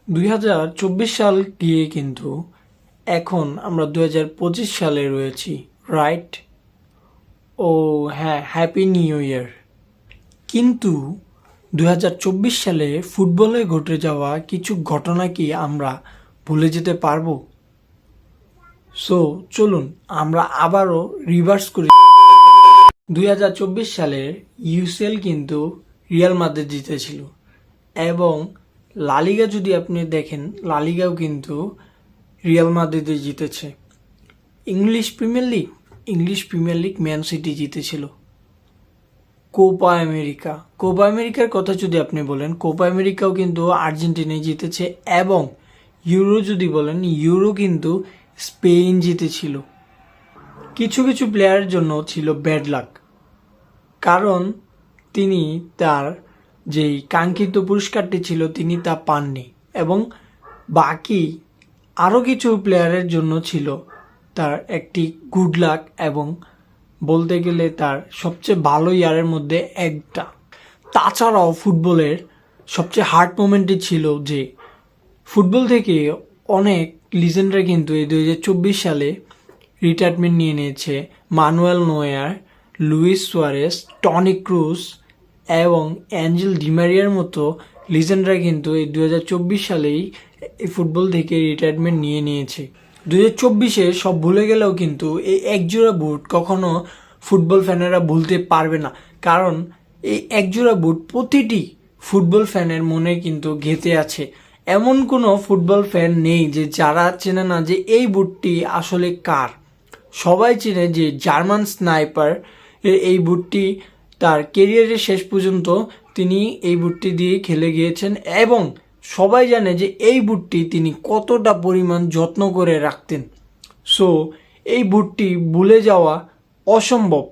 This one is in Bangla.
2024 সাল গিয়ে কিন্তু এখন আমরা 2025 সালে রয়েছি, রাইট? ও হ্যাঁ, হ্যাপি নিউ ইয়ার। কিন্তু 2024 সালে ফুটবলে ঘটে যাওয়া কিছু ঘটনা কি আমরা ভুলে যেতে পারবো? সো চলুন আমরা আবারও রিভার্স করি। 2024 সালের ইউসিএল কিন্তু রিয়াল মাদ্রিদ জিতেছিল এবং লালিগা যদি আপনি দেখেন, লালিগাও কিন্তু রিয়াল মাদ্রিদে জিতেছে। English premier league man city জিতেছিল। কোপা আমেরিকার কথা যদি আপনি বলেন, কোপা আমেরিকাও কিন্তু আর্জেন্টিনায় জিতেছে এবং ইউরো যদি বলেন, ইউরো কিন্তু স্পেন জিতেছিল। কিছু কিছু প্লেয়ারের জন্য ছিল ব্যাড লাক, কারণ তিনি তার যেই কাঙ্ক্ষিত পুরস্কারটি ছিল তিনি তা পাননি, এবং বাকি আরও কিছু প্লেয়ারের জন্য ছিল তার একটি গুড লাক এবং বলতে গেলে তার সবচেয়ে ভালো ইয়ারের মধ্যে একটা। তাছাড়াও ফুটবলের সবচেয়ে হার্ড মোমেন্টই ছিল যে ফুটবল থেকে অনেক লিজেন্ডরা কিন্তু এই 2024 সালে রিটায়ারমেন্ট নিয়ে নিয়েছে। Manuel Neuer, Luis Suarez, Toni Kroos এবং অ্যাঞ্জেল ডিমারিয়ার মতো লিজেন্ডরা কিন্তু এই 2024 সালেই এই ফুটবল থেকে রিটায়ারমেন্ট নিয়ে নিয়েছে। 2024-এ সব ভুলে গেলেও কিন্তু এই একজোড়া বুট কখনো ফুটবল ফ্যানেরা ভুলতে পারবে না, কারণ এই একজোড়া বুট প্রতিটি ফুটবল ফ্যানের মনে কিন্তু গেঁথে আছে। এমন কোনো ফুটবল ফ্যান নেই যে যারা চেনে না যে এই বুটটি আসলে কার। সবাই চেনে যে জার্মান স্নাইপার এই বুটটি তার কেরিয়ারের শেষ পর্যন্ত তিনি এই বুটটি দিয়ে খেলে গিয়েছেন এবং সবাই জানে যে এই বুটটি তিনি কতটা পরিমাণ যত্ন করে রাখতেন। সো এই বুটটি ভুলে যাওয়া অসম্ভব।